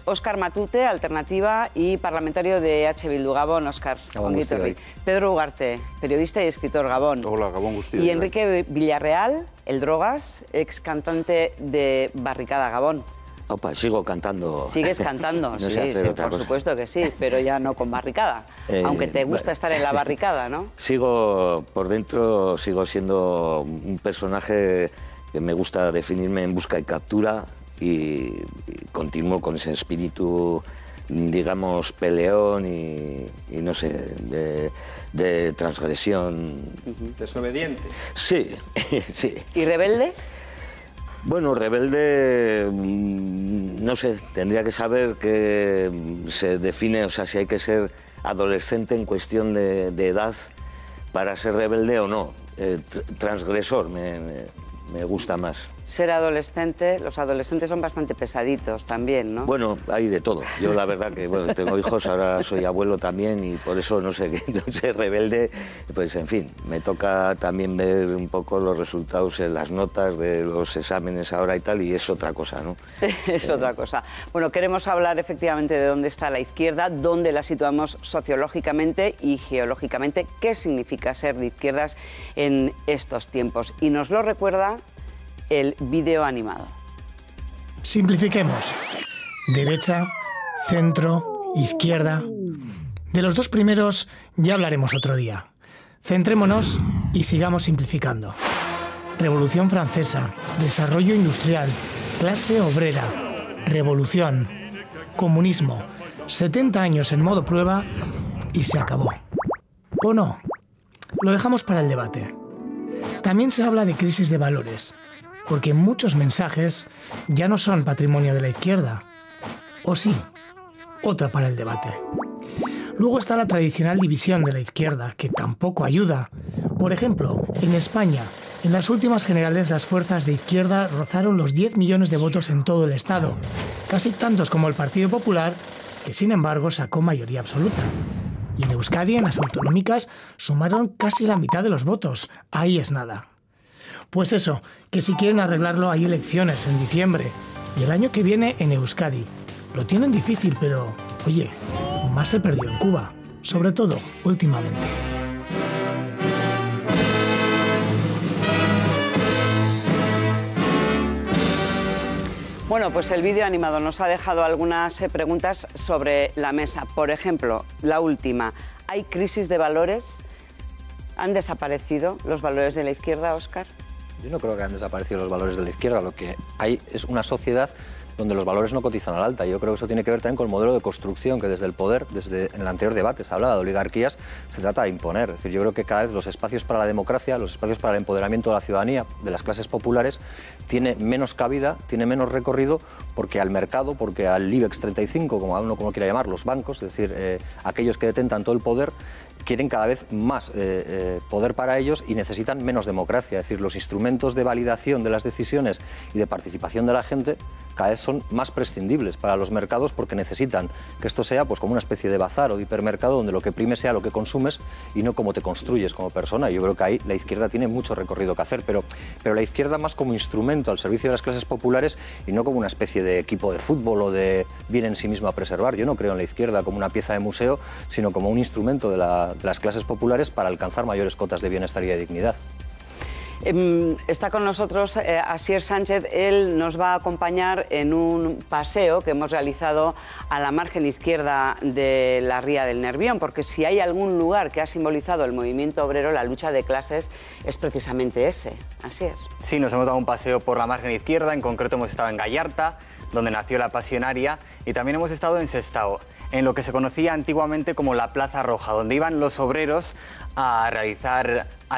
Óscar Matute, Alternativa y parlamentario de EH Bildu. Gabón, Óscar. Gabón, Pedro Ugarte, periodista y escritor. Gabón. Hola, Gabón, Gustío. Y Enrique Villarreal, el Drogas, ex cantante de Barricada. Gabón. Opa, sigo cantando. Sigues cantando, no sí, por supuesto que sí, pero ya no con Barricada. Aunque te gusta estar en la barricada, ¿no? Sigo por dentro, sigo siendo un personaje que me gusta definirme en busca y captura y continúo con ese espíritu, digamos, peleón y no sé, de transgresión. Desobediente. Sí, sí. ¿Y rebelde? Bueno, rebelde, no sé, tendría que saber que se define, o sea, si hay que ser adolescente en cuestión de edad para ser rebelde o no. Transgresor me gusta más. Ser adolescente, los adolescentes son bastante pesaditos también, ¿no? Bueno, hay de todo. Yo la verdad que bueno, tengo hijos, ahora soy abuelo también y por eso no sé, no sé, rebelde, pues en fin, me toca también ver un poco los resultados en las notas de los exámenes ahora y tal, y es otra cosa, ¿no? Es otra cosa. Bueno, queremos hablar efectivamente de dónde está la izquierda, dónde la situamos sociológicamente y geológicamente, qué significa ser de izquierdas en estos tiempos. Y nos lo recuerda el vídeo animado. Simplifiquemos. Derecha, centro, izquierda. De los dos primeros ya hablaremos otro día. Centrémonos y sigamos simplificando. Revolución Francesa, desarrollo industrial, clase obrera, revolución, comunismo, 70 años en modo prueba y se acabó. ¿O no? Lo dejamos para el debate. También se habla de crisis de valores, porque muchos mensajes ya no son patrimonio de la izquierda. ¿O sí? Otra para el debate. Luego está la tradicional división de la izquierda, que tampoco ayuda. Por ejemplo, en España, en las últimas generales las fuerzas de izquierda rozaron los 10 millones de votos en todo el Estado, casi tantos como el Partido Popular, que sin embargo sacó mayoría absoluta. Y en Euskadi, en las autonómicas, sumaron casi la mitad de los votos. Ahí es nada. Pues eso, que si quieren arreglarlo hay elecciones en diciembre y el año que viene en Euskadi. Lo tienen difícil, pero, oye, más se perdió en Cuba, sobre todo últimamente. Bueno, pues el vídeo animado nos ha dejado algunas preguntas sobre la mesa. Por ejemplo, la última, ¿hay crisis de valores? ¿Han desaparecido los valores de la izquierda, Óscar? Yo no creo que han desaparecido los valores de la izquierda. Lo que hay es una sociedad donde los valores no cotizan al alta. Yo creo que eso tiene que ver también con el modelo de construcción que desde el poder, en el anterior debate se hablaba de oligarquías, se trata de imponer. Es decir, yo creo que cada vez los espacios para la democracia, los espacios para el empoderamiento de la ciudadanía, de las clases populares, tiene menos cabida, tiene menos recorrido, porque al mercado, porque al IBEX 35, como uno como quiera llamar, los bancos, es decir, aquellos que detentan todo el poder, quieren cada vez más poder para ellos y necesitan menos democracia. Es decir, los instrumentos de validación de las decisiones y de participación de la gente cada vez son más prescindibles para los mercados porque necesitan que esto sea pues como una especie de bazar o de hipermercado donde lo que prime sea lo que consumes y no cómo te construyes como persona. Y yo creo que ahí la izquierda tiene mucho recorrido que hacer, pero la izquierda más como instrumento al servicio de las clases populares y no como una especie de equipo de fútbol o de bien en sí mismo a preservar. Yo no creo en la izquierda como una pieza de museo, sino como un instrumento de las clases populares para alcanzar mayores cotas de bienestar y de dignidad. Está con nosotros Asier Sánchez. Él nos va a acompañar en un paseo que hemos realizado a la margen izquierda de la ría del Nervión, porque si hay algún lugar que ha simbolizado el movimiento obrero, la lucha de clases, es precisamente ese. Asier. Sí, nos hemos dado un paseo por la margen izquierda, en concreto hemos estado en Gallarta, donde nació la Pasionaria, y también hemos estado en Sestao, en lo que se conocía antiguamente como la Plaza Roja, donde iban los obreros a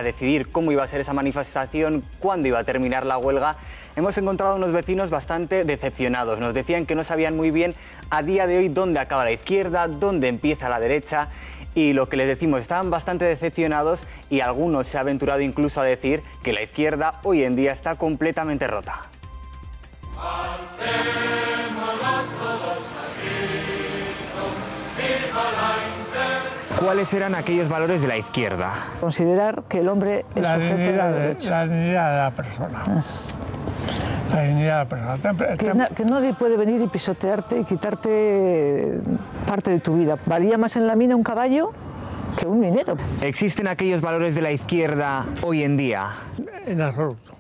decidir cómo iba a ser esa manifestación, cuándo iba a terminar la huelga. Hemos encontrado unos vecinos bastante decepcionados. Nos decían que no sabían muy bien a día de hoy dónde acaba la izquierda, dónde empieza la derecha. Y lo que les decimos, estaban bastante decepcionados y algunos se han aventurado incluso a decir que la izquierda hoy en día está completamente rota. ¿Cuáles eran aquellos valores de la izquierda? Considerar que el hombre es la sujeto de dignidad, derecho. la dignidad de la persona. La dignidad de la persona. Que nadie puede venir y pisotearte y quitarte parte de tu vida. Valía más en la mina un caballo que un minero. ¿Existen aquellos valores de la izquierda hoy en día? En absoluto.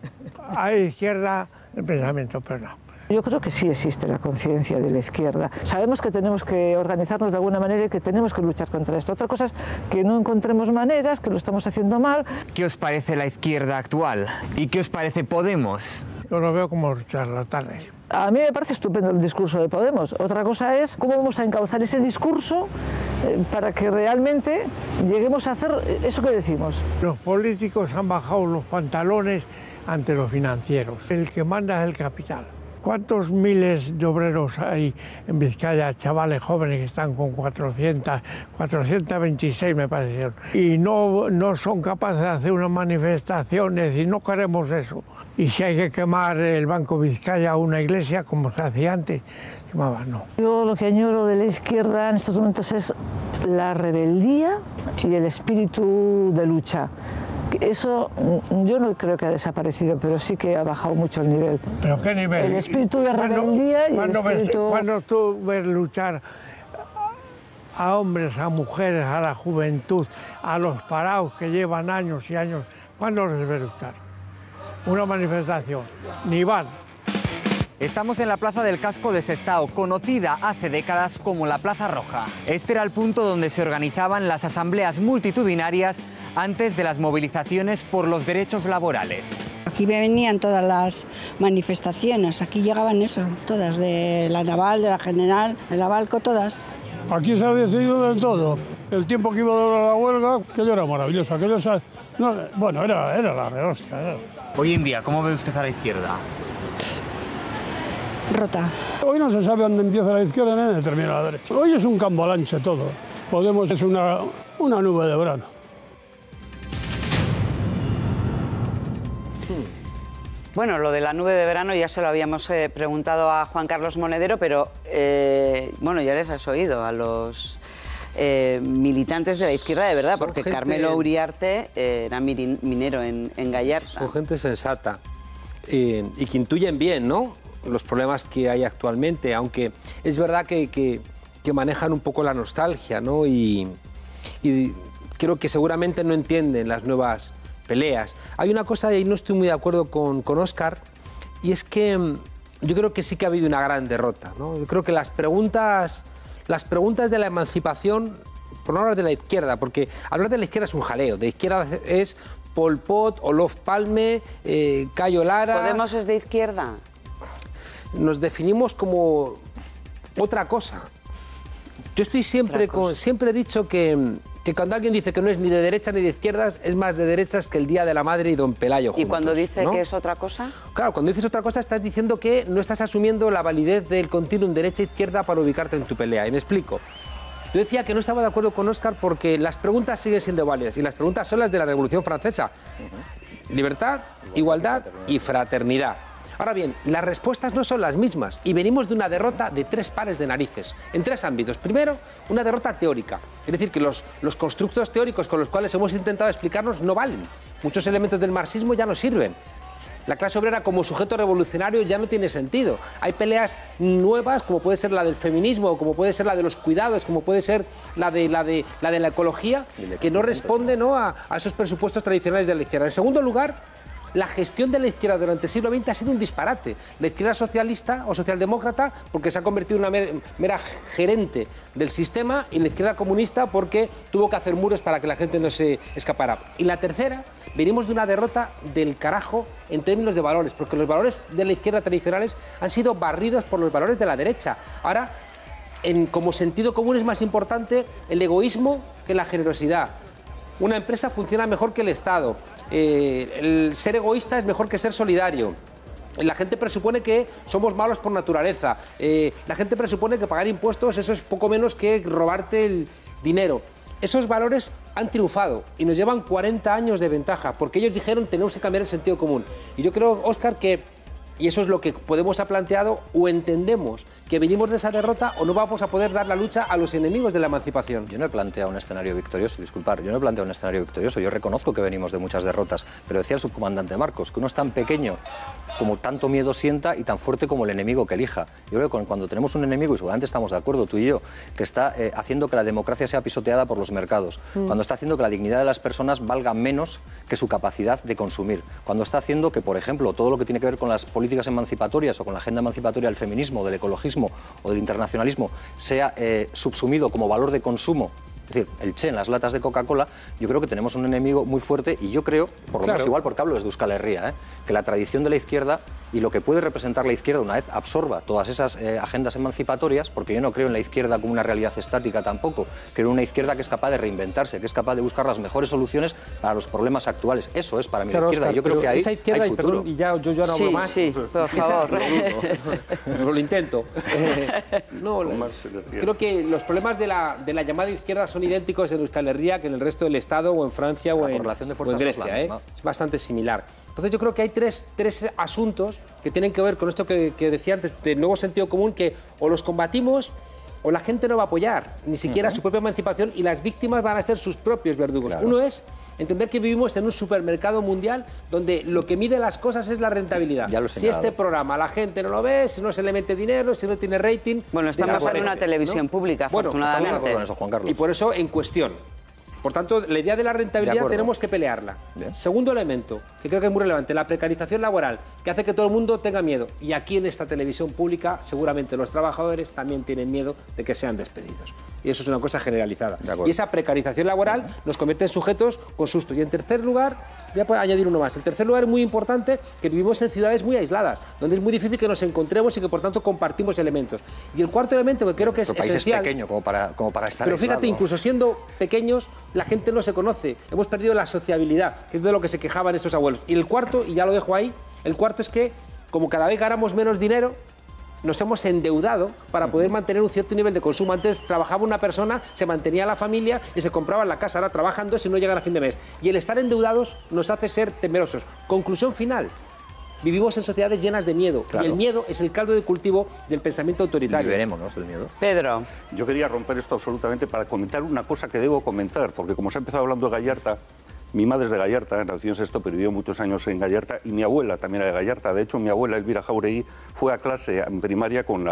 Hay izquierda en pensamiento, pero no. Yo creo que sí existe la conciencia de la izquierda. Sabemos que tenemos que organizarnos de alguna manera y que tenemos que luchar contra esto. Otra cosa es que no encontremos maneras, que lo estamos haciendo mal. ¿Qué os parece la izquierda actual? ¿Y qué os parece Podemos? Yo lo veo como charlatanes. A mí me parece estupendo el discurso de Podemos. Otra cosa es cómo vamos a encauzar ese discurso para que realmente lleguemos a hacer eso que decimos. Los políticos han bajado los pantalones ante los financieros. El que manda es el capital. ¿Cuántos miles de obreros hay en Vizcaya, chavales jóvenes que están con 426 me parecieron? Y no son capaces de hacer unas manifestaciones y no queremos eso. Y si hay que quemar el Banco Vizcaya o una iglesia, como se hacía antes, no. Yo lo que añoro de la izquierda en estos momentos es la rebeldía y el espíritu de lucha. Eso yo no creo que ha desaparecido, pero sí que ha bajado mucho el nivel. ¿Pero qué nivel? El espíritu de rebeldía y el espíritu... Cuando tú ves luchar a hombres, a mujeres, a la juventud, a los parados que llevan años y años, ¿cuándo les ves luchar? Una manifestación, ni van. Estamos en la Plaza del Casco de Sestao, conocida hace décadas como la Plaza Roja. Este era el punto donde se organizaban las asambleas multitudinarias antes de las movilizaciones por los derechos laborales. Aquí venían todas las manifestaciones, aquí llegaban eso, todas, de la Naval, de la General, de la Balco, todas. Aquí se ha decidido de todo. El tiempo que iba a durar la huelga, aquello era maravilloso, aquello era la rehostia. Hoy en día, ¿cómo ve usted a la izquierda? Rota. Hoy no se sabe dónde empieza la izquierda ni dónde termina la derecha. Hoy es un cambalanche todo. Podemos es una nube de verano. Bueno, lo de la nube de verano ya se lo habíamos preguntado a Juan Carlos Monedero, pero bueno, ya les has oído a los militantes de la izquierda de verdad, porque Carmelo Uriarte era minero en Gallarta. Son gente sensata y que intuyen bien, ¿no?, los problemas que hay actualmente, aunque es verdad que manejan un poco la nostalgia, ¿no?, y creo que seguramente no entienden las nuevas peleas. Hay una cosa, y no estoy muy de acuerdo con Óscar, y es que yo creo que sí que ha habido una gran derrota, ¿no? Yo creo que las preguntas de la emancipación, por no hablar de la izquierda, porque hablar de la izquierda es un jaleo, de izquierda es Pol Pot, Olof Palme, Cayo Lara... ¿Podemos es de izquierda? Nos definimos como otra cosa. Yo estoy siempre he dicho que cuando alguien dice que no es ni de derecha ni de izquierdas, es más de derechas que el Día de la Madre y Don Pelayo juntos. ¿Y cuando dice, ¿no?, que es otra cosa? Claro, cuando dices otra cosa estás diciendo que no estás asumiendo la validez del continuum derecha-izquierda para ubicarte en tu pelea. Y me explico. Yo decía que no estaba de acuerdo con Óscar porque las preguntas siguen siendo válidas y las preguntas son las de la Revolución Francesa. Libertad, igualdad y fraternidad. Ahora bien, las respuestas no son las mismas y venimos de una derrota de 3 pares de narices, en 3 ámbitos. Primero, una derrota teórica, es decir, que los constructos teóricos con los cuales hemos intentado explicarnos no valen. Muchos elementos del marxismo ya no sirven. La clase obrera como sujeto revolucionario ya no tiene sentido. Hay peleas nuevas, como puede ser la del feminismo, como puede ser la de los cuidados, como puede ser la de la ecología, que no responde, ¿no?, a esos presupuestos tradicionales de la izquierda. En segundo lugar, la gestión de la izquierda durante el siglo XX ha sido un disparate. La izquierda socialista o socialdemócrata porque se ha convertido en una mera gerente del sistema, y la izquierda comunista porque tuvo que hacer muros para que la gente no se escapara. Y la tercera, venimos de una derrota del carajo en términos de valores, porque los valores de la izquierda tradicionales han sido barridos por los valores de la derecha. Ahora, como sentido común es más importante el egoísmo que la generosidad. Una empresa funciona mejor que el Estado. El ser egoísta es mejor que ser solidario. La gente presupone que somos malos por naturaleza. La gente presupone que pagar impuestos eso es poco menos que robarte el dinero. Esos valores han triunfado y nos llevan 40 años de ventaja, porque ellos dijeron tenemos que cambiar el sentido común. Y yo creo, Óscar, que Y eso es lo que Podemos ha planteado, o entendemos que venimos de esa derrota o no vamos a poder dar la lucha a los enemigos de la emancipación. Yo no he planteado un escenario victorioso, disculpar, yo no he planteado un escenario victorioso, yo reconozco que venimos de muchas derrotas, pero decía el subcomandante Marcos que uno es tan pequeño como tanto miedo sienta y tan fuerte como el enemigo que elija. Yo creo que cuando tenemos un enemigo, y seguramente estamos de acuerdo tú y yo, que está haciendo que la democracia sea pisoteada por los mercados, cuando está haciendo que la dignidad de las personas valga menos que su capacidad de consumir, cuando está haciendo que, por ejemplo, todo lo que tiene que ver con las políticas emancipatorias o con la agenda emancipatoria del feminismo, del ecologismo o del internacionalismo sea subsumido como valor de consumo, es decir, el Che en las latas de Coca-Cola, yo creo que tenemos un enemigo muy fuerte y yo creo, por lo menos igual porque hablo desde Euskal Herria, que la tradición de la izquierda y lo que puede representar la izquierda una vez absorba todas esas agendas emancipatorias, porque yo no creo en la izquierda como una realidad estática tampoco, creo en una izquierda que es capaz de reinventarse, que es capaz de buscar las mejores soluciones para los problemas actuales. Eso es para mí la izquierda. Oscar, yo creo que ahí esa izquierda, hay futuro. Perdón, y ya, yo no hablo más. Sí, por favor. Pero lo intento. Creo que los problemas de la llamada izquierda son idénticos en Euskal Herria que en el resto del Estado o en Francia o en Grecia. Es bastante similar. Entonces yo creo que hay tres asuntos que tienen que ver con esto que decía antes, de nuevo sentido común, que o los combatimos o la gente no va a apoyar ni siquiera su propia emancipación y las víctimas van a ser sus propios verdugos. Claro. Uno es entender que vivimos en un supermercado mundial donde lo que mide las cosas es la rentabilidad. Si este programa la gente no lo ve, si no se le mete dinero, si no tiene rating... Bueno, estamos en una televisión pública, afortunadamente. Bueno, con eso, Juan Carlos. Y por eso en cuestión. Por tanto, la idea de la rentabilidad tenemos que pelearla. Bien. Segundo elemento, que creo que es muy relevante, la precarización laboral, que hace que todo el mundo tenga miedo. Y aquí en esta televisión pública, seguramente los trabajadores también tienen miedo de que sean despedidos. Y eso es una cosa generalizada. Y esa precarización laboral nos convierte en sujetos con susto. Y en tercer lugar, voy a añadir uno más. El tercer lugar es muy importante, que vivimos en ciudades muy aisladas, donde es muy difícil que nos encontremos y que por tanto compartimos elementos. Y el cuarto elemento que creo que es esencial... Nuestro país es pequeño como para estar Pero fíjate, aislado. Incluso siendo pequeños, la gente no se conoce. Hemos perdido la sociabilidad, que es de lo que se quejaban estos abuelos. Y el cuarto, y ya lo dejo ahí, el cuarto es que, como cada vez ganamos menos dinero, nos hemos endeudado para poder mantener un cierto nivel de consumo. Antes trabajaba una persona, se mantenía la familia y se compraba la casa. Ahora trabajan dos y no llegan a fin de mes. Y el estar endeudados nos hace ser temerosos. Conclusión final. Vivimos en sociedades llenas de miedo. Claro. Y el miedo es el caldo de cultivo del pensamiento autoritario. Liberémonos del miedo. Pedro. Yo quería romper esto absolutamente para comentar una cosa que debo comentar, porque como se ha empezado hablando de Gallarta, mi madre es de Gallarta, nació en Sestao, pero vivió muchos años en Gallarta, y mi abuela también era de Gallarta. De hecho, mi abuela, Elvira Jauregui, fue a clase en primaria con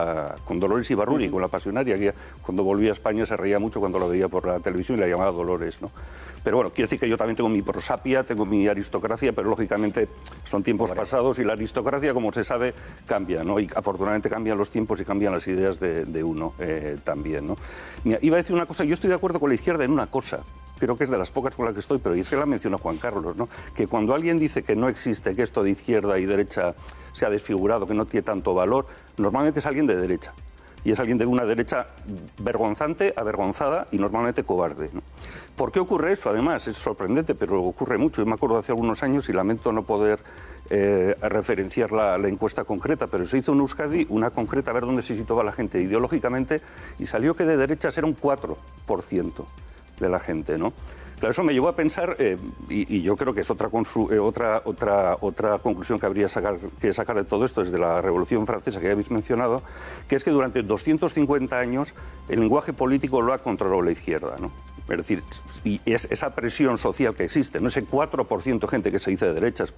Dolores Ibarruri, con la pasionaria, que cuando volvía a España se reía mucho cuando la veía por la televisión y la llamaba Dolores, ¿no? Pero bueno, quiere decir que yo también tengo mi prosapia, tengo mi aristocracia, pero lógicamente son tiempos pasados y la aristocracia, como se sabe, cambia, ¿no? Y afortunadamente cambian los tiempos y cambian las ideas de uno también, ¿no? Mira, iba a decir una cosa, yo estoy de acuerdo con la izquierda en una cosa, creo que es de las pocas con las que estoy, pero es que la menciona Juan Carlos, ¿no? Que cuando alguien dice que no existe, que esto de izquierda y derecha se ha desfigurado, que no tiene tanto valor, normalmente es alguien de derecha. Y es alguien de una derecha vergonzante, avergonzada y normalmente cobarde, ¿no? ¿Por qué ocurre eso? Además, es sorprendente, pero ocurre mucho. Yo me acuerdo de hace algunos años, y lamento no poder referenciar la encuesta concreta, pero se hizo en Euskadi una concreta a ver dónde se situaba la gente ideológicamente, y salió que de derechas era un 4% de la gente, ¿no? Claro, eso me llevó a pensar, y yo creo que es otra conclusión que habría que sacar de todo esto desde la Revolución Francesa que ya habéis mencionado, que es que durante 250 años el lenguaje político lo ha controlado la izquierda, ¿no? Es decir, y es esa presión social que existe, ¿no? Ese 4% de gente que se dice de derechas.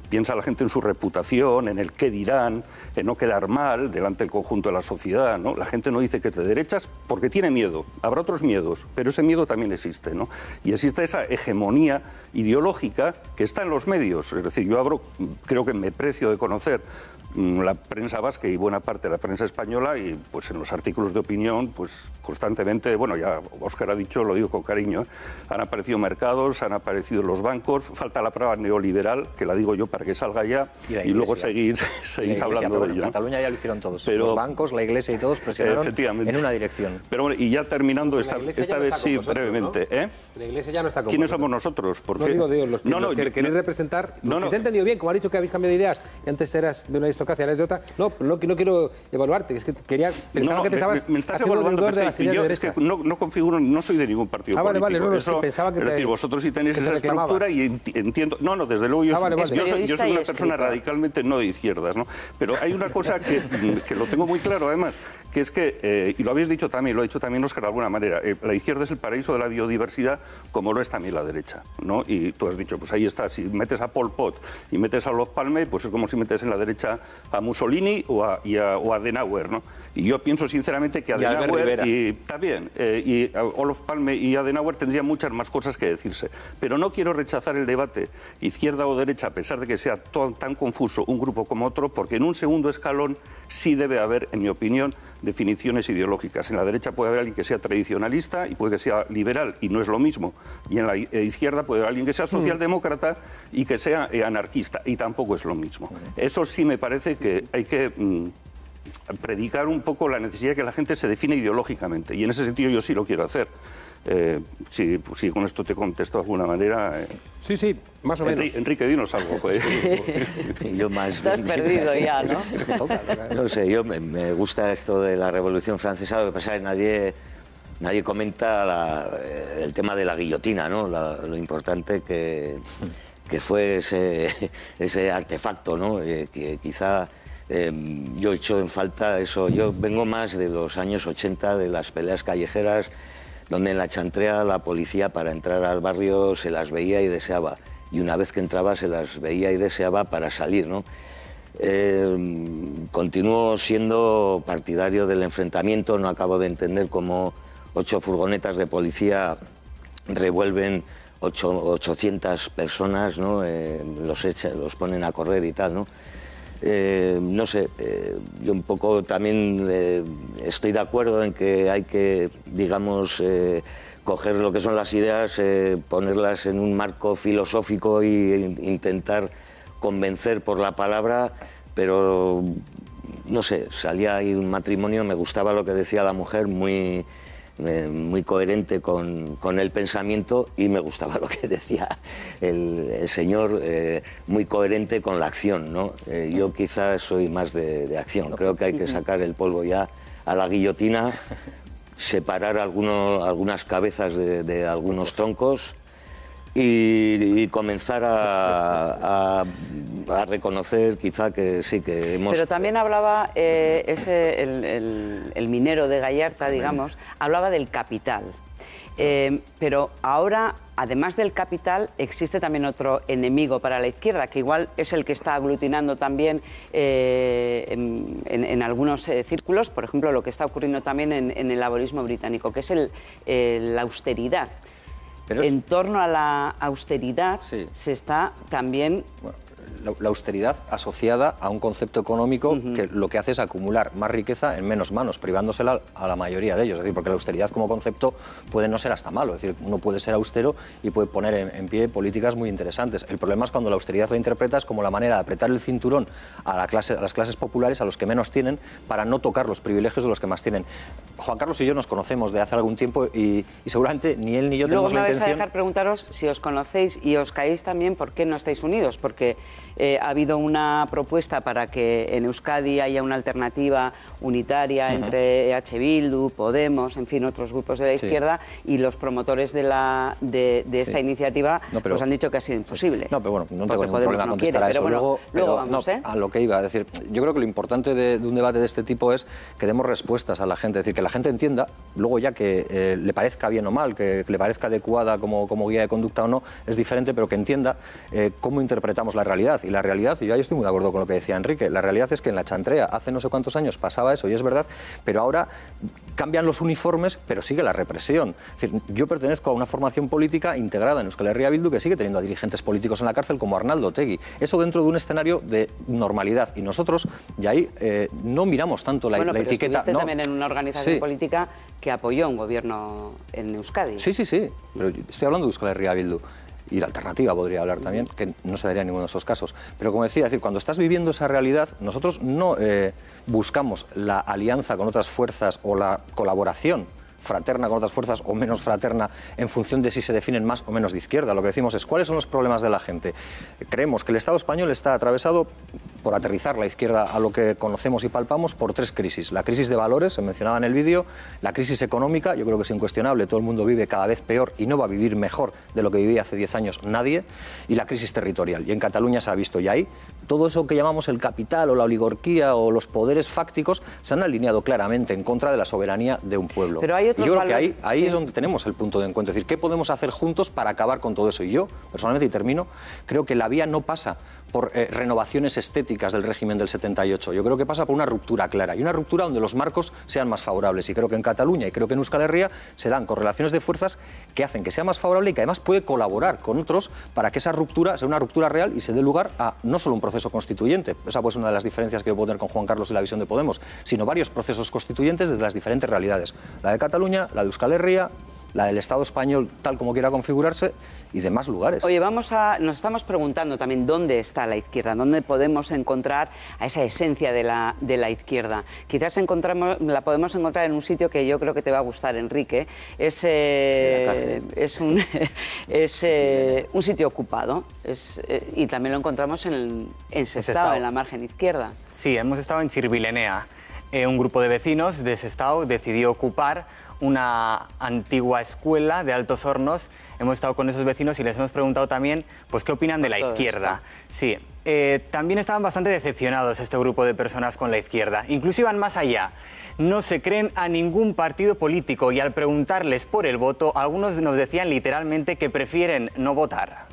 Piensa la gente en su reputación, en el qué dirán, en no quedar mal delante del conjunto de la sociedad, ¿no? La gente no dice que es de derechas porque tiene miedo. Habrá otros miedos, pero ese miedo también existe, ¿no? Y existe esa hegemonía ideológica que está en los medios. Es decir, yo creo que me precio de conocer la prensa vasca y buena parte de la prensa española, y pues en los artículos de opinión pues constantemente, bueno, ya Óscar ha dicho, lo digo con cariño, han aparecido mercados, han aparecido los bancos, falta la palabra neoliberal, que la digo yo para que salga ya, y luego seguís hablando de ello. En Cataluña ya lo hicieron todos, pero, los bancos, la Iglesia y todos presionaron en una dirección. Pero bueno, y ya terminando esta vez sí, brevemente, ¿no? La Iglesia ya no está con ¿Quiénes somos nosotros? No digo los que queréis representar. Si te he entendido bien, como has dicho que habéis cambiado de ideas, y antes eras de una aristocracia, eres de otra. No quiero evaluarte, es que pensaba que pensabas... Me estás evaluando, yo es que no configuro, no soy de ningún partido político. Pensaba que es decir, vosotros sí tenéis esa estructura y entiendo... No, desde luego yo soy una persona radicalmente no de izquierdas, ¿no? Pero hay una cosa que lo tengo muy claro, además, que es que, y lo habéis dicho también, lo ha dicho también Óscar de alguna manera, la izquierda es el paraíso de la biodiversidad, como lo es también la derecha, ¿no? Y tú has dicho, pues ahí está, si metes a Pol Pot y metes a Olof Palme, pues es como si metes en la derecha a Mussolini o a Adenauer, ¿no? Y yo pienso sinceramente que Adenauer y también, y Olof Palme y Adenauer tendrían muchas más cosas que decirse. Pero no quiero rechazar el debate izquierda o derecha, a pesar de que sea tan confuso un grupo como otro, porque en un segundo escalón sí debe haber, en mi opinión, definiciones ideológicas. En la derecha puede haber alguien que sea tradicionalista y puede que sea liberal, y no es lo mismo. Y en la izquierda puede haber alguien que sea socialdemócrata y que sea anarquista, y tampoco es lo mismo. Eso sí me parece que hay que predicar un poco la necesidad de que la gente se define ideológicamente, y en ese sentido yo sí lo quiero hacer. Sí, con esto te contesto de alguna manera. Sí, más o menos. Enrique, dinos algo. Pues. Yo más Estás perdido ya, ¿no? No sé, yo me gusta esto de la Revolución Francesa, lo que pasa es que nadie comenta el tema de la guillotina, ¿no? Lo importante que fue ese artefacto, ¿no? Que quizá yo echo en falta eso. Yo vengo más de los años 80, de las peleas callejeras, donde en la chantrea la policía para entrar al barrio se las veía y deseaba, y una vez que entraba se las veía y deseaba para salir, ¿no? Continúo siendo partidario del enfrentamiento, no acabo de entender cómo 8 furgonetas de policía revuelven 800 personas, ¿no? Los ponen a correr y tal, ¿no? No sé, yo un poco también estoy de acuerdo en que hay que, digamos, coger lo que son las ideas, ponerlas en un marco filosófico e intentar convencer por la palabra, pero no sé, salía ahí un matrimonio, me gustaba lo que decía la mujer, muy coherente con el pensamiento, y me gustaba lo que decía el señor, muy coherente con la acción, ¿no? Yo quizás soy más de acción, creo que hay que sacar el polvo ya a la guillotina, separar algunas cabezas de algunos troncos y comenzar a reconocer quizá que sí que hemos... Pero también hablaba el minero de Gallarta, digamos, hablaba del capital. Pero ahora, además del capital, existe también otro enemigo para la izquierda, que igual es el que está aglutinando también en algunos círculos, por ejemplo, lo que está ocurriendo también en el laborismo británico, que es la austeridad. En torno a la austeridad se está también... Bueno, la austeridad asociada a un concepto económico que lo que hace es acumular más riqueza en menos manos, privándosela a la mayoría de ellos. Es decir, porque la austeridad como concepto puede no ser hasta malo. Es decir, uno puede ser austero y puede poner en pie políticas muy interesantes. El problema es cuando la austeridad la interpretas como la manera de apretar el cinturón a las clases populares, a los que menos tienen, para no tocar los privilegios de los que más tienen. Juan Carlos y yo nos conocemos de hace algún tiempo y seguramente ni él ni yo tenemos la intención... Luego me vais a dejar preguntaros si os conocéis y os caéis también por qué no estáis unidos, porque ha habido una propuesta para que en Euskadi haya una alternativa unitaria entre EH Bildu, Podemos, en fin, otros grupos de la izquierda, y los promotores de esta iniciativa pues han dicho que ha sido imposible. No, pero bueno, no tengo ningún problema en contestar a eso. Luego vamos, a lo que iba a decir, yo creo que lo importante de un debate de este tipo es que demos respuestas a la gente, es decir, que la gente entienda, luego ya que le parezca bien o mal, que le parezca adecuada como guía de conducta o no, es diferente, pero que entienda cómo interpretamos la realidad. Y la realidad, y yo ahí estoy muy de acuerdo con lo que decía Enrique, la realidad es que en la chantrea hace no sé cuántos años pasaba eso, y es verdad, pero ahora cambian los uniformes, pero sigue la represión. Es decir, yo pertenezco a una formación política integrada en Euskal Herria Bildu que sigue teniendo a dirigentes políticos en la cárcel como Arnaldo Otegi. Eso dentro de un escenario de normalidad, y nosotros, y ahí no miramos tanto la etiqueta. Estuviste también en una organización política que apoyó un gobierno en Euskadi. Sí, pero estoy hablando de Euskal Herria Bildu. Y la alternativa podría hablar también, que no se daría en ninguno de esos casos. Pero como decía, es decir, cuando estás viviendo esa realidad, nosotros no buscamos la alianza con otras fuerzas o la colaboración fraterna con otras fuerzas o menos fraterna en función de si se definen más o menos de izquierda. Lo que decimos es cuáles son los problemas de la gente. Creemos que el Estado español está atravesado por aterrizar la izquierda a lo que conocemos y palpamos, por 3 crisis. La crisis de valores, se mencionaba en el vídeo, la crisis económica, yo creo que es incuestionable, todo el mundo vive cada vez peor y no va a vivir mejor de lo que vivía hace 10 años nadie, y la crisis territorial. Y en Cataluña se ha visto ya ahí, todo eso que llamamos el capital o la oligarquía o los poderes fácticos se han alineado claramente en contra de la soberanía de un pueblo. Pero hay otros y yo creo valores, que ahí es donde tenemos el punto de encuentro, es decir, ¿qué podemos hacer juntos para acabar con todo eso? Y yo, personalmente, y termino, creo que la vía no pasa por renovaciones estéticas del régimen del 78. Yo creo que pasa por una ruptura clara y una ruptura donde los marcos sean más favorables. Y creo que en Cataluña y creo que en Euskal Herria se dan correlaciones de fuerzas que hacen que sea más favorable y que además puede colaborar con otros para que esa ruptura sea una ruptura real y se dé lugar a no solo un proceso constituyente, esa pues es una de las diferencias que yo puedo tener con Juan Carlos y la visión de Podemos, sino varios procesos constituyentes desde las diferentes realidades. La de Cataluña, la de Euskal Herria, la del Estado español tal como quiera configurarse y demás lugares. Oye, nos estamos preguntando también dónde está la izquierda, dónde podemos encontrar a esa esencia de la izquierda. Quizás la podemos encontrar en un sitio que yo creo que te va a gustar, Enrique. Es un sitio ocupado y también lo encontramos en Sestao, en la margen izquierda. Sí, hemos estado en Chirvilenea. Un grupo de vecinos de Sestao decidió ocupar una antigua escuela de Altos Hornos. Hemos estado con esos vecinos y les hemos preguntado también pues, qué opinan de la izquierda. Sí, también estaban bastante decepcionados este grupo de personas con la izquierda. Incluso iban más allá. No se creen a ningún partido político y al preguntarles por el voto, algunos nos decían literalmente que prefieren no votar.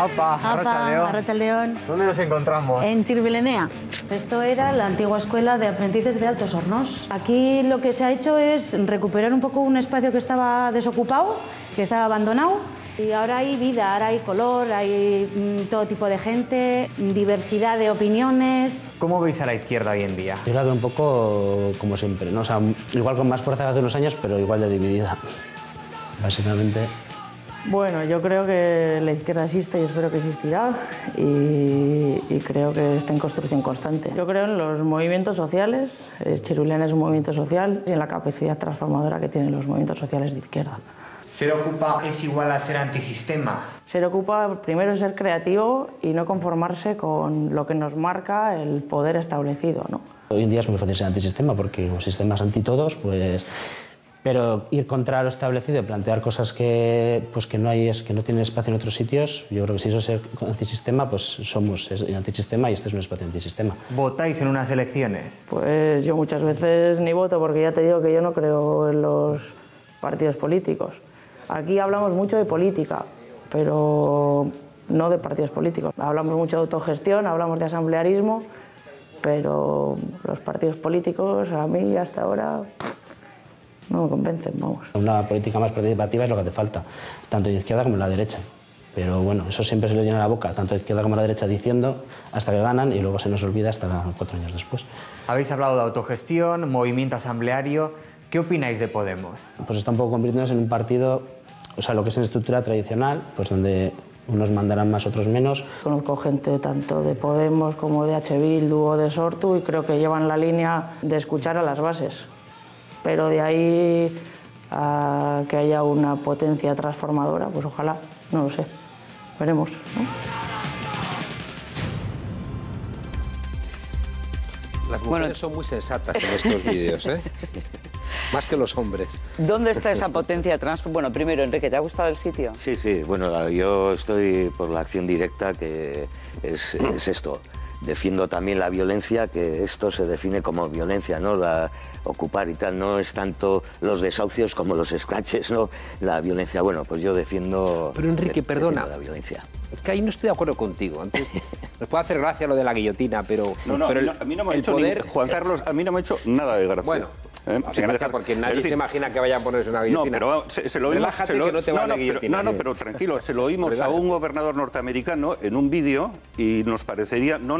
Opa, Arratsaldeon. ¿Dónde nos encontramos? En Chirvilenea. Esto era la antigua escuela de aprendices de Altos Hornos. Aquí lo que se ha hecho es recuperar un poco un espacio que estaba desocupado, que estaba abandonado. Y ahora hay vida, ahora hay color, hay todo tipo de gente, diversidad de opiniones. ¿Cómo veis a la izquierda hoy en día? Yo la veo un poco como siempre, ¿no? O sea, igual con más fuerza que hace unos años, pero igual de dividida, básicamente. Bueno, yo creo que la izquierda existe y espero que existirá y creo que está en construcción constante. Yo creo en los movimientos sociales, Chirvilenea es un movimiento social y en la capacidad transformadora que tienen los movimientos sociales de izquierda. ¿Ser ocupa es igual a ser antisistema? Ser ocupa primero es ser creativo y no conformarse con lo que nos marca el poder establecido, ¿no? Hoy en día es muy fácil ser antisistema porque un sistema es anti todos, pues... Pero ir contra lo establecido y plantear cosas que no tienen espacio en otros sitios, yo creo que si eso es ser antisistema, pues somos antisistema y este es un espacio antisistema. ¿Votáis en unas elecciones? Pues yo muchas veces ni voto porque ya te digo que yo no creo en los partidos políticos. Aquí hablamos mucho de política, pero no de partidos políticos. Hablamos mucho de autogestión, hablamos de asamblearismo, pero los partidos políticos a mí hasta ahora... no me convencen, vamos. Una política más participativa es lo que hace falta, tanto en la izquierda como en la derecha. Pero bueno, eso siempre se les llena la boca, tanto a la izquierda como a la derecha, diciendo hasta que ganan y luego se nos olvida hasta 4 años después. Habéis hablado de autogestión, movimiento asambleario. ¿Qué opináis de Podemos? Pues está un poco convirtiéndose en un partido, o sea, lo que es en estructura tradicional, pues donde unos mandarán más, otros menos. Conozco gente tanto de Podemos como de H. Bildu o de Sortu y creo que llevan la línea de escuchar a las bases. Pero de ahí a que haya una potencia transformadora, pues ojalá, no lo sé, veremos, ¿no? Las mujeres son muy sensatas en estos vídeos, ¿eh? Más que los hombres. ¿Dónde está esa potencia transformadora? Bueno, primero, Enrique, ¿te ha gustado el sitio? Sí, sí, bueno, yo estoy por la acción directa, que es esto. Defiendo también la violencia, que esto se define como violencia, ¿no? Ocupar y tal, no es tanto los desahucios como los escraches, ¿no? La violencia, bueno, pues yo defiendo... Pero Enrique, perdona, la violencia. Es que ahí no estoy de acuerdo contigo. Antes nos puede hacer gracia lo de la guillotina, pero... pero a mí no me ha hecho poder... Juan Carlos, a mí no me ha hecho nada de gracia. Bueno, porque nadie se imagina que vaya a ponerse una guillotina. No, pero se lo oímos... Relájate, que no te va a guillotina. No, pero tranquilo, se lo oímos a un gobernador norteamericano en un vídeo y nos parecería, no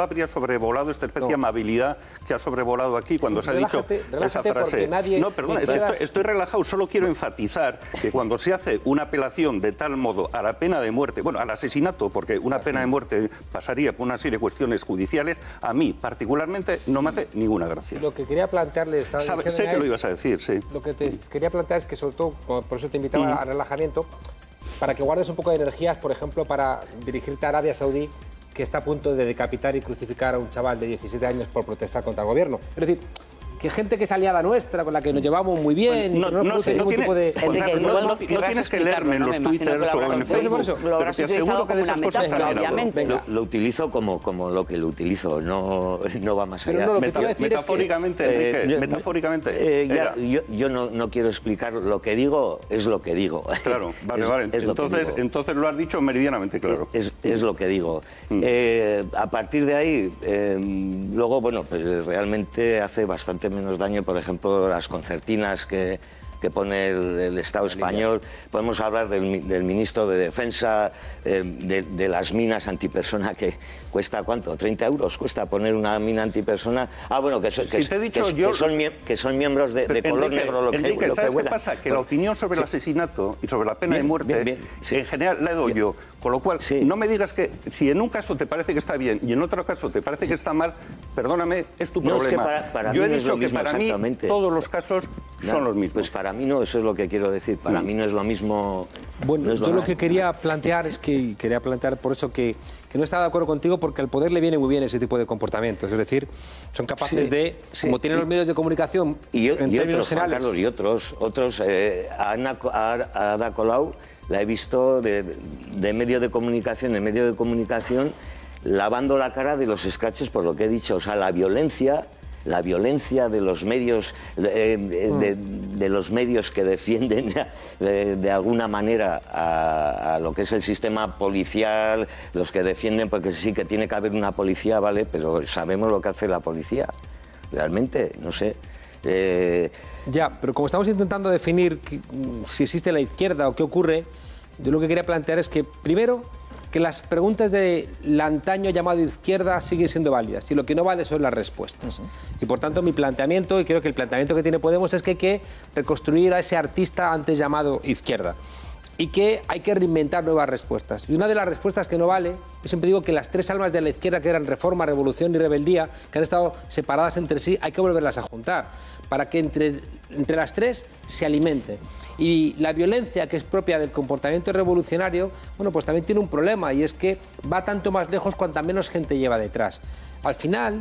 habría sobrevolado esta especie de amabilidad que ha sobrevolado aquí cuando se ha dicho esa frase. No, perdona, estoy relajado, solo quiero enfatizar que cuando se hace una apelación de tal modo a la pena de muerte, bueno, al asesinato, porque una pena de muerte pasaría por una serie de cuestiones judiciales, a mí particularmente no me hace ninguna gracia. Lo que quería plantearle esta Sé que lo ibas a decir, sí. Lo que te quería plantear es que, sobre todo, por eso te invitaba al relajamiento, para que guardes un poco de energías, por ejemplo, para dirigirte a Arabia Saudí, que está a punto de decapitar y crucificar a un chaval de 17 años por protestar contra el gobierno. Es decir, que gente que es aliada nuestra, con la que nos llevamos muy bien... No tienes que leerme en los twitters o en Facebook, pero te aseguro que de esas cosas también hablo. Lo utilizo como lo que lo utilizo, no va más allá. Metafóricamente, Enrique, metafóricamente. Yo no quiero explicar lo que digo, es lo que digo. Claro, vale. Entonces lo has dicho meridianamente claro. Es lo que digo. A partir de ahí, luego, bueno, pues realmente hace bastante menos daño, por ejemplo, las concertinas que pone el Estado español. Podemos hablar del ministro de Defensa, de las minas antipersona, que cuesta, ¿cuánto? 30 euros cuesta poner una mina antipersona. Bueno, que son miembros de color negro. Enrique, ¿sabes qué pasa? Que la opinión sobre el asesinato y sobre la pena de muerte, en general, la doy yo. Con lo cual, no me digas que si en un caso te parece que está bien y en otro caso te parece que está mal, perdóname, es tu problema. Es que para yo he mí dicho que para mí todos los casos son los mismos. Pues para mí no, eso es lo que quiero decir. Para mí no es lo mismo. Bueno, yo lo que quería plantear es que por eso que no estaba de acuerdo contigo, porque al poder le viene muy bien ese tipo de comportamientos. Es decir, son capaces de, como tienen los medios de comunicación, en términos generales. Carlos, y otros, Ada Colau la he visto de medio de comunicación en medio de comunicación lavando la cara de los escraches por lo que he dicho. O sea, la violencia de los medios, de los medios que defienden de alguna manera a lo que es el sistema policial, los que defienden, porque sí que tiene que haber una policía, ¿vale? Pero sabemos lo que hace la policía, realmente, no sé. Ya, pero como estamos intentando definir si existe la izquierda o qué ocurre, yo lo que quería plantear es que, primero, que las preguntas de la antaño llamada izquierda siguen siendo válidas y lo que no vale son las respuestas. Y por tanto mi planteamiento, y creo que el planteamiento que tiene Podemos, es que hay que reconstruir a ese artista antes llamado izquierda y que hay que reinventar nuevas respuestas. Y una de las respuestas que no vale, yo siempre digo que las tres almas de la izquierda, que eran reforma, revolución y rebeldía, que han estado separadas entre sí, hay que volverlas a juntar para que entre las tres se alimenten. Y la violencia, que es propia del comportamiento revolucionario, bueno, pues también tiene un problema, y es que va tanto más lejos cuanta menos gente lleva detrás. Al final,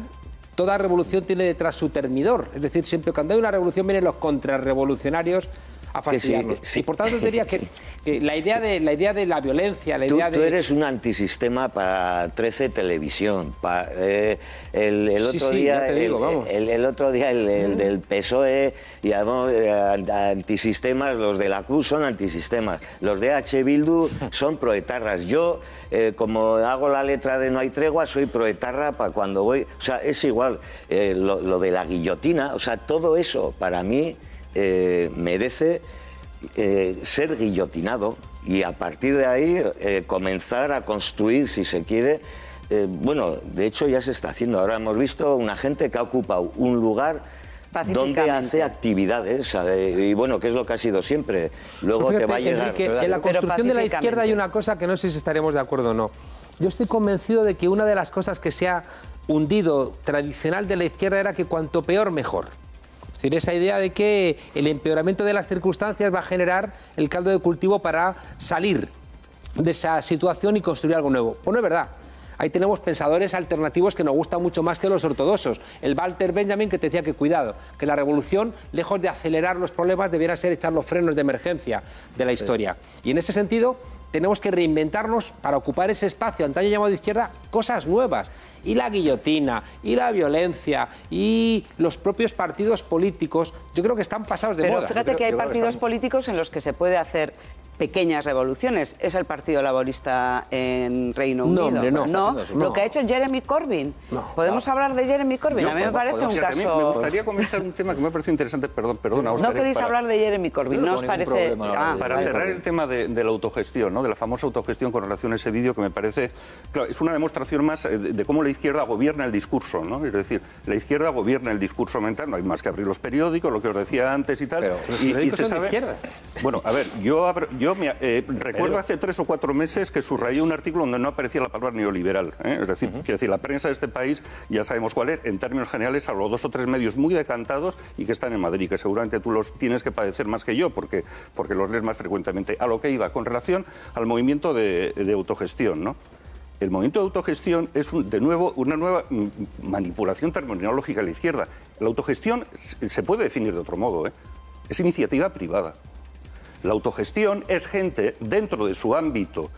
toda revolución tiene detrás su termidor, es decir, siempre cuando hay una revolución vienen los contrarrevolucionarios a fastidiarnos. Sí. Y por tanto diría que la idea de la violencia, Tú eres un antisistema para 13 Televisión. El otro día el del PSOE, y antisistemas, los de la CUS son antisistemas, los de H. Bildu son proetarras. Yo, como hago la letra de No hay tregua, soy proetarra para cuando voy. O sea, es igual, lo de la guillotina, o sea, todo eso para mí merece ser guillotinado y a partir de ahí comenzar a construir, si se quiere. Bueno, de hecho ya se está haciendo. Ahora hemos visto una gente que ha ocupado un lugar donde hace actividades y bueno, que es lo que ha sido siempre. Luego te va a llegar. Enrique, en la construcción de la izquierda hay una cosa que no sé si estaremos de acuerdo o no. Yo estoy convencido de que una de las cosas que se ha hundido tradicional de la izquierda era que cuanto peor, mejor. Es decir, esa idea de que el empeoramiento de las circunstancias va a generar el caldo de cultivo para salir de esa situación y construir algo nuevo. Pues no es verdad. Ahí tenemos pensadores alternativos que nos gustan mucho más que los ortodoxos. El Walter Benjamin, que te decía que cuidado, que la revolución, lejos de acelerar los problemas, debiera ser echar los frenos de emergencia de la historia. Y en ese sentido, tenemos que reinventarnos para ocupar ese espacio antaño llamado de izquierda, cosas nuevas. Y la guillotina, y la violencia, y los propios partidos políticos, yo creo que están pasados de moda. Pero fíjate que hay partidos políticos en los que se puede hacer pequeñas revoluciones. Es el Partido Laborista en Reino Unido. No. Lo que ha hecho Jeremy Corbyn. ¿Podemos hablar de Jeremy Corbyn? A mí me parece un caso... Me gustaría comentar un tema que me ha parecido interesante. Perdona, Óscar. No queréis hablar de Jeremy Corbyn, ¿no os parece? Para cerrar el tema de la autogestión, ¿no? De la famosa autogestión con relación a ese vídeo, que me parece... Claro, es una demostración más de cómo la izquierda gobierna el discurso, ¿no? Es decir, la izquierda gobierna el discurso mental. No hay más que abrir los periódicos, lo que os decía antes y tal. Pero y se sabe... Bueno, a ver, yo Yo recuerdo hace 3 o 4 meses que subrayé un artículo donde no aparecía la palabra neoliberal. Es decir, quiero decir, la prensa de este país ya sabemos cuál es, en términos generales, salvo 2 o 3 medios muy decantados y que están en Madrid, que seguramente tú los tienes que padecer más que yo, porque los lees más frecuentemente. A lo que iba, con relación al movimiento de autogestión, ¿no? El movimiento de autogestión es, de nuevo, una nueva manipulación terminológica a la izquierda. La autogestión se puede definir de otro modo, ¿eh? Es iniciativa privada. La autogestión es gente dentro de su ámbito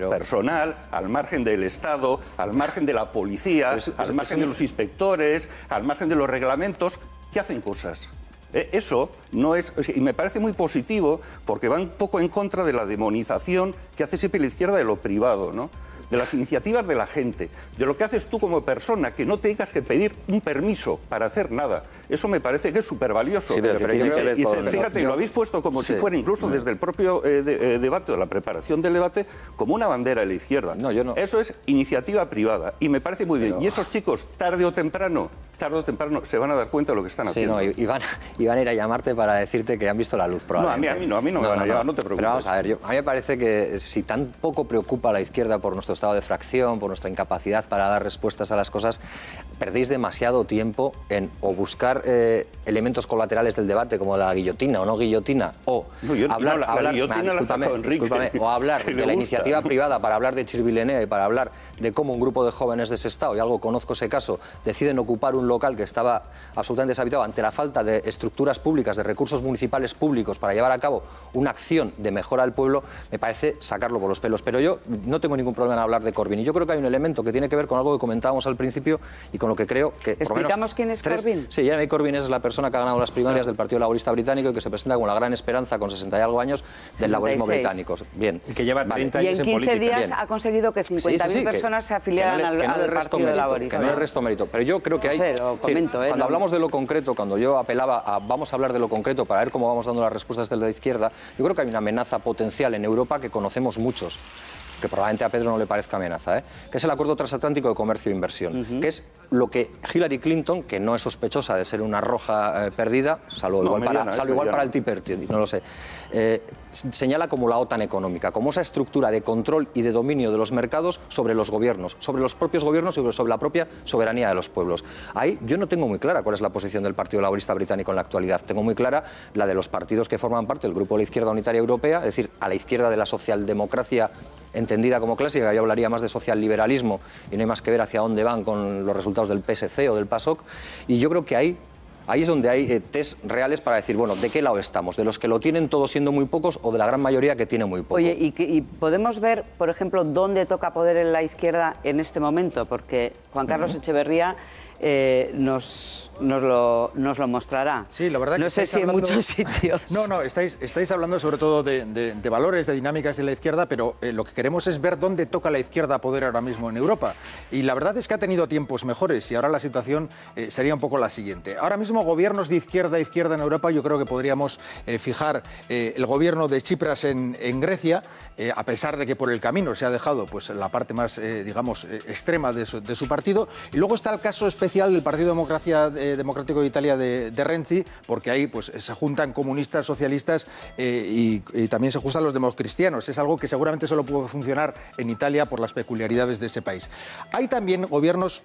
personal, al margen del Estado, al margen de la policía, al margen de los inspectores, al margen de los reglamentos, que hacen cosas. Eso no es... Y me parece muy positivo porque va un poco en contra de la demonización que hace siempre la izquierda de lo privado, ¿no? De las iniciativas de la gente, de lo que haces tú como persona, que no tengas que pedir un permiso para hacer nada. Eso me parece que es súper valioso. Sí, fíjate, lo habéis puesto como si fuera incluso desde el propio debate o la preparación del debate como una bandera de la izquierda. No, yo no. Eso es iniciativa privada y me parece muy bien. Y esos chicos, tarde o temprano, se van a dar cuenta de lo que están haciendo. Sí, no, y van a ir a llamarte para decirte que han visto la luz, probablemente. No, a mí no me van a llamar, no te preocupes. Pero vamos a ver, a mí me parece que si tan poco preocupa a la izquierda por nuestro estado de fracción, por nuestra incapacidad para dar respuestas a las cosas, perdéis demasiado tiempo en o buscar elementos colaterales del debate, como la guillotina o no guillotina, o hablar de la iniciativa privada para hablar de chirbilenea y para hablar de cómo un grupo de jóvenes de Sestao, y algo conozco ese caso, deciden ocupar un local que estaba absolutamente deshabitado ante la falta de estructuras públicas, de recursos municipales públicos para llevar a cabo una acción de mejora al pueblo, me parece sacarlo por los pelos. Pero yo no tengo ningún problema en hablar de Corbyn. Y yo creo que hay un elemento que tiene que ver con algo que comentábamos al principio y con lo que creo que... ¿Explicamos quién es Corbyn? Sí, Jeremy Corbyn es la persona que ha ganado las primarias del Partido Laborista Británico y que se presenta como la gran esperanza con 60 y algo años del laborismo británico. Bien. Y que lleva 30 años en política. Y en 15 días ha conseguido que 50.000 personas se afiliaran al Partido Laborista. Que no es resto mérito. Pero yo creo que hay... Cuando hablamos de lo concreto, cuando yo apelaba a vamos a hablar de lo concreto para ver cómo vamos dando las respuestas de la izquierda, yo creo que hay una amenaza potencial en Europa que conocemos muchos, que probablemente a Pedro no le parezca amenaza, que es el Acuerdo Transatlántico de Comercio e Inversión, que es lo que Hillary Clinton, que no es sospechosa de ser una roja perdida, salvo igual para el Tea Party, no lo sé, señala como la OTAN económica, como esa estructura de control y de dominio de los mercados sobre los gobiernos, sobre los propios gobiernos y sobre la propia soberanía de los pueblos. Ahí yo no tengo muy clara cuál es la posición del Partido Laborista Británico en la actualidad. Tengo muy clara la de los partidos que forman parte del Grupo de la Izquierda Unitaria Europea, es decir, a la izquierda de la socialdemocracia entendida como clásica. Yo hablaría más de socialliberalismo y no hay más que ver hacia dónde van con los resultados del PSC o del PASOK. Y yo creo que ahí es donde hay test reales para decir, bueno, ¿de qué lado estamos? ¿De los que lo tienen todo siendo muy pocos o de la gran mayoría que tiene muy poco? Oye, ¿y podemos ver, por ejemplo, dónde toca poder en la izquierda en este momento? Porque Juan Carlos Echeverría nos lo mostrará. Sí, la verdad no que sé si en muchos sitios. No, estáis hablando sobre todo de valores, de dinámicas de la izquierda, pero lo que queremos es ver dónde toca la izquierda poder ahora mismo en Europa. Y la verdad es que ha tenido tiempos mejores y ahora la situación sería un poco la siguiente. Ahora mismo gobiernos de izquierda en Europa, yo creo que podríamos fijar el gobierno de Tsipras en Grecia, a pesar de que por el camino se ha dejado pues, la parte más, extrema de su partido. Y luego está el caso especial del Partido Democrático de Italia de Renzi, porque ahí pues, se juntan comunistas, socialistas y también se juntan los democristianos. Es algo que seguramente solo puede funcionar en Italia por las peculiaridades de ese país. Hay también gobiernos,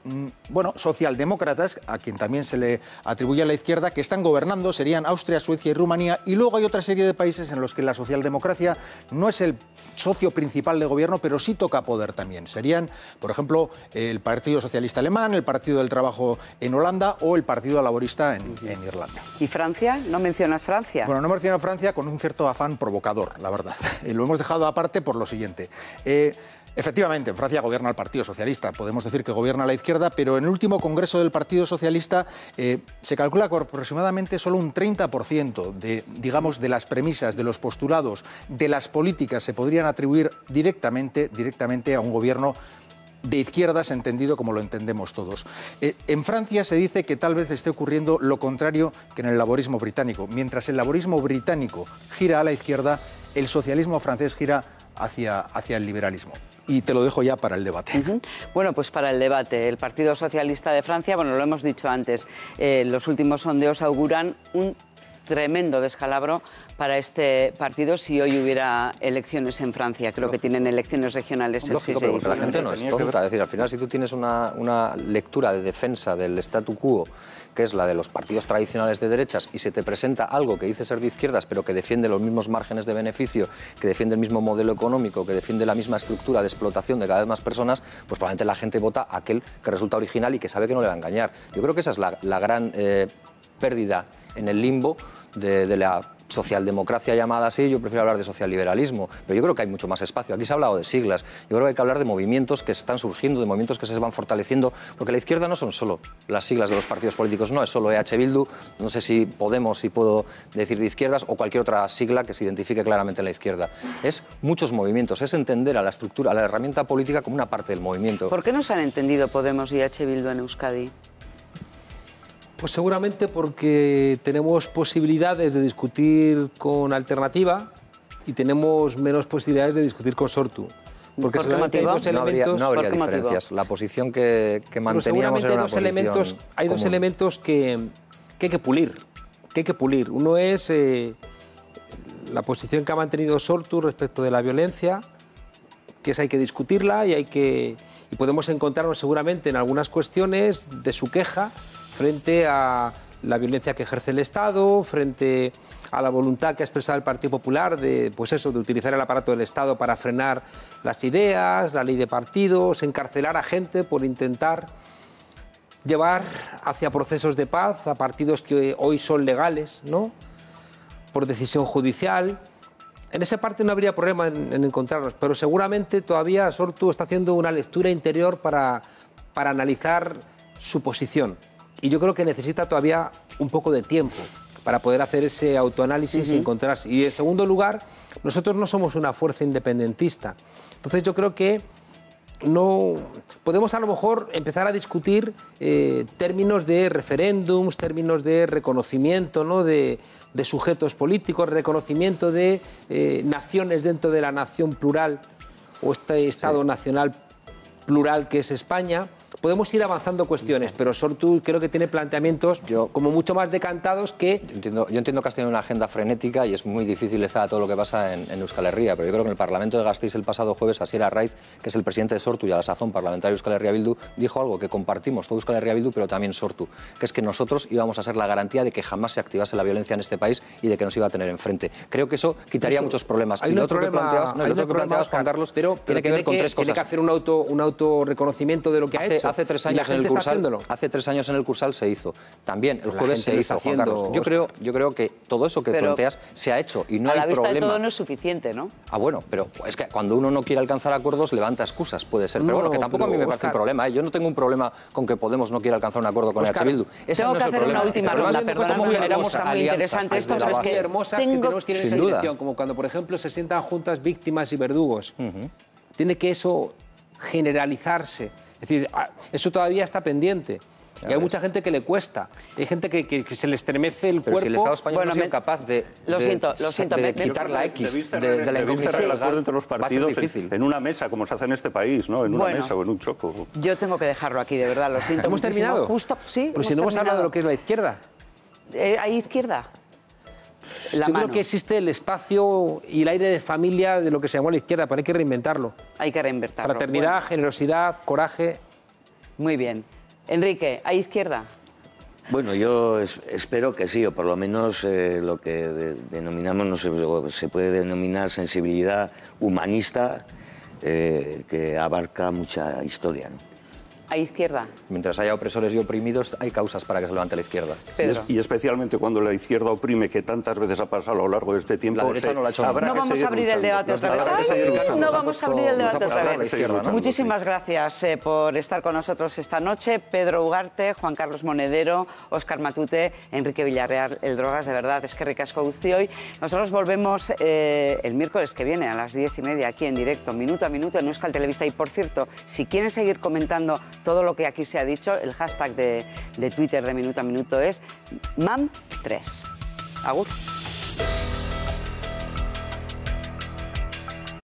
socialdemócratas, a quien también se le atribuye a la izquierda, que están gobernando, serían Austria, Suecia y Rumanía, y luego hay otra serie de países en los que la socialdemocracia no es el socio principal de gobierno, pero sí toca poder también. Serían, por ejemplo, el Partido Socialista Alemán, el Partido del Trabajo en Holanda o el Partido Laborista en Irlanda. ¿Y Francia? ¿No mencionas Francia? Bueno, no he mencionado Francia con un cierto afán provocador, la verdad. Lo hemos dejado aparte por lo siguiente. Efectivamente, en Francia gobierna el Partido Socialista, podemos decir que gobierna la izquierda, pero en el último congreso del Partido Socialista se calcula que aproximadamente solo un 30% de las premisas, de los postulados, de las políticas se podrían atribuir directamente a un gobierno de izquierdas, entendido como lo entendemos todos. En Francia se dice que tal vez esté ocurriendo lo contrario que en el laborismo británico. Mientras el laborismo británico gira a la izquierda, el socialismo francés gira hacia el liberalismo. Y te lo dejo ya para el debate. Bueno, pues para el debate. El Partido Socialista de Francia, bueno, lo hemos dicho antes, los últimos sondeos auguran un tremendo descalabro para este partido si hoy hubiera elecciones en Francia. Creo que tienen elecciones regionales el 6 de Pero la diciembre. gente no es tonta. Es decir, al final, si tú tienes una lectura de defensa del statu quo, que es la de los partidos tradicionales de derechas, y se te presenta algo que dice ser de izquierdas, pero que defiende los mismos márgenes de beneficio, que defiende el mismo modelo económico, que defiende la misma estructura de explotación de cada vez más personas, pues probablemente la gente vota a aquel que resulta original y que sabe que no le va a engañar. Yo creo que esa es la gran pérdida en el limbo de la socialdemocracia llamada así. Yo prefiero hablar de socialliberalismo, pero yo creo que hay mucho más espacio. Aquí se ha hablado de siglas, yo creo que hay que hablar de movimientos que están surgiendo, de movimientos que se van fortaleciendo, porque la izquierda no son solo las siglas de los partidos políticos, no es solo EH Bildu, no sé si Podemos, si puedo decir de izquierdas, o cualquier otra sigla que se identifique claramente en la izquierda. Es muchos movimientos, es entender a la estructura, a la herramienta política como una parte del movimiento. ¿Por qué no se han entendido Podemos y EH Bildu en Euskadi? Pues seguramente porque tenemos posibilidades de discutir con Alternativa y tenemos menos posibilidades de discutir con Sortu. Porque ¿Por qué motivo? No habría diferencias. La posición que manteníamos era una posición hay dos elementos que hay que pulir. Uno es la posición que ha mantenido Sortu respecto de la violencia, que esa hay que discutirla y podemos encontrarnos seguramente en algunas cuestiones de su queja frente a la violencia que ejerce el Estado, frente a la voluntad que ha expresado el Partido Popular de utilizar el aparato del Estado para frenar las ideas, la ley de partidos, encarcelar a gente por intentar llevar hacia procesos de paz a partidos que hoy son legales, ¿no?, por decisión judicial. En esa parte no habría problema en encontrarnos, pero seguramente todavía Sortu está haciendo una lectura interior para analizar su posición. Y yo creo que necesita todavía un poco de tiempo para poder hacer ese autoanálisis y encontrarse. Y en segundo lugar, nosotros no somos una fuerza independentista. Entonces yo creo que no podemos a lo mejor empezar a discutir términos de referéndums, términos de reconocimiento, ¿no?, de sujetos políticos, reconocimiento de naciones dentro de la nación plural o este Estado nacional plural que es España. Podemos ir avanzando cuestiones, pero Sortu creo que tiene planteamientos como mucho más decantados que... Yo entiendo que has tenido una agenda frenética y es muy difícil estar a todo lo que pasa en Euskal Herria, pero yo creo que en el Parlamento de Gasteiz el pasado jueves, Asier Arraiz, que es el presidente de Sortu y a la sazón parlamentario de Euskal Herria Bildu, dijo algo que compartimos todo Euskal Herria Bildu, pero también Sortu, que es que nosotros íbamos a ser la garantía de que jamás se activase la violencia en este país y de que nos iba a tener enfrente. Creo que eso quitaría muchos problemas. Hay y lo otro otro que planteabas, Juan Carlos, pero tiene que ver con tres cosas. Tiene que hacer un autorreconocimiento de lo que ha hecho. Hace 3 años en el Cursal, hace 3 años en el Cursal se hizo. También el jueves se hizo, Juan Carlos. Yo creo que todo eso que planteas se ha hecho y no hay problema. A la vista de todo no es suficiente, ¿no? Ah, bueno, pero es que cuando uno no quiere alcanzar acuerdos levanta excusas, puede ser. Pero bueno, que tampoco a mí me parece un problema. Yo no tengo un problema con que Podemos no quiera alcanzar un acuerdo con EH Bildu. Tengo que hacer una última ronda, perdóname, está muy interesante esto. Es que hermosas que tenemos que ir en esa dirección, como cuando, por ejemplo, se sientan juntas víctimas y verdugos. Tiene que eso generalizarse. Es decir, eso todavía está pendiente. Y hay mucha gente que le cuesta. Hay gente que se le estremece el cuerpo. Pero si el Estado español no ha sido capaz de quitar la X de la incompetencia el acuerdo entre los partidos en una mesa, como se hace en este país, ¿no? En una mesa o en un choco. Yo tengo que dejarlo aquí, de verdad, lo siento. ¿Hemos terminado? Justo, sí. Pero si no hemos hablado de lo que es la izquierda. ¿Hay izquierda? Yo creo que existe el espacio y el aire de familia de lo que se llamó la izquierda, pero hay que reinventarlo. Hay que reinventarlo. Fraternidad, generosidad, coraje. Muy bien. Enrique, ¿hay izquierda? Bueno, yo espero que sí, o por lo menos lo que denominamos, no sé, se puede denominar sensibilidad humanista que abarca mucha historia, ¿no? ¿Hay izquierda? Mientras haya opresores y oprimidos, hay causas para que se levante la izquierda. Y especialmente cuando la izquierda oprime, que tantas veces ha pasado a lo largo de este tiempo. La derecha no lo ha hecho. No vamos a abrir el debate otra vez. No vamos a abrir el debate otra vez. Muchísimas gracias por estar con nosotros esta noche. Pedro Ugarte, Juan Carlos Monedero, Óscar Matute, Enrique Villarreal, el Drogas, de verdad, es que ricasco hoy. Nosotros volvemos el miércoles que viene a las 10:30 aquí en directo, minuto a minuto en Euskal Telebista. Y por cierto, si quieren seguir comentando todo lo que aquí se ha dicho, el hashtag de Twitter de Minuto a Minuto es MAM3. Agur.